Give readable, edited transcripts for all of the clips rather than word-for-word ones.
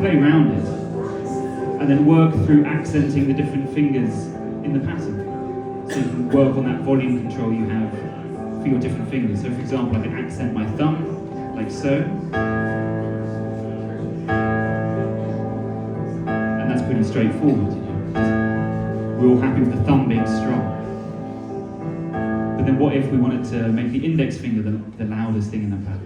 play around it and then work through accenting the different fingers in the pattern. So you can work on that volume control you have for your different fingers. So for example, I can accent my thumb, like so. And that's pretty straightforward. We're all happy with the thumb being strong. But then what if we wanted to make the index finger the loudest thing in the pattern?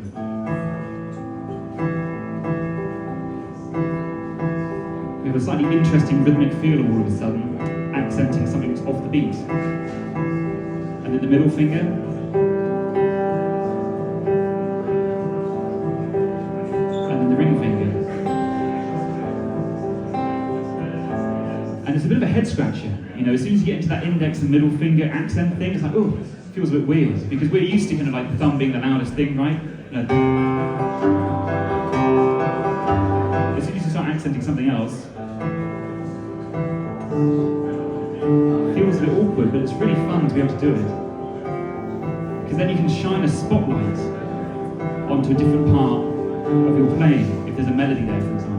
We have a slightly interesting rhythmic feel all of a sudden, accenting something that's off the beat. And then the middle finger. And then the ring finger. And it's a bit of a head scratcher. You know, as soon as you get into that index and middle finger accent thing, it's like, oh, it feels a bit weird. Because we're used to kind of like the thumb being the loudest thing, right? As soon as you start accenting something else, it feels a bit awkward, but it's really fun to be able to do it. Because then you can shine a spotlight onto a different part of your playing, if there's a melody there, for example.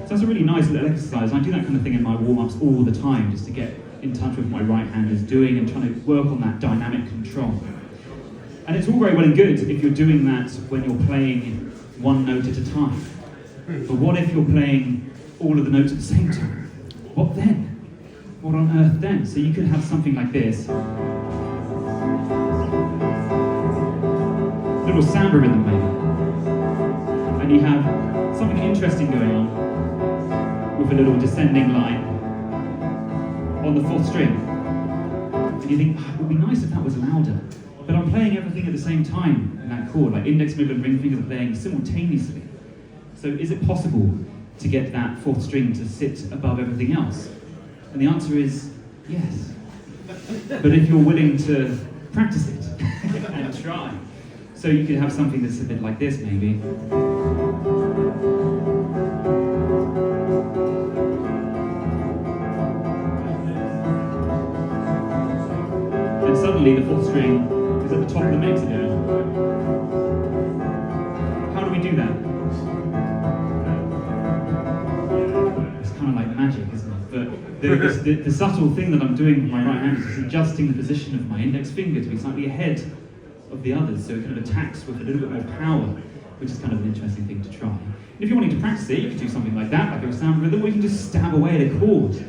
So that's a really nice little exercise, and I do that kind of thing in my warm-ups all the time, just to get in touch with what my right hand is doing and trying to work on that dynamic control. And it's all very well and good if you're doing that when you're playing one note at a time. But what if you're playing all of the notes at the same time? What then? What on earth then? So you could have something like this. A little samba rhythm maybe. And you have something interesting going on with a little descending line on the fourth string. And you think, it would be nice if that was louder. But I'm playing everything at the same time in that chord, like index, middle, and ring fingers are playing simultaneously. So is it possible to get that fourth string to sit above everything else? And the answer is yes. But if you're willing to practice it and try. So you could have something that's a bit like this maybe. And suddenly the fourth string is at the top of the mix again. How do we do that? It's kind of like magic, isn't it? But the subtle thing that I'm doing with my right hand is just adjusting the position of my index finger to be slightly ahead of the others, so it kind of attacks with a little bit more power, which is kind of an interesting thing to try. And if you're wanting to practice it, you can do something like that, like a sound rhythm, or you can just stab away at a chord.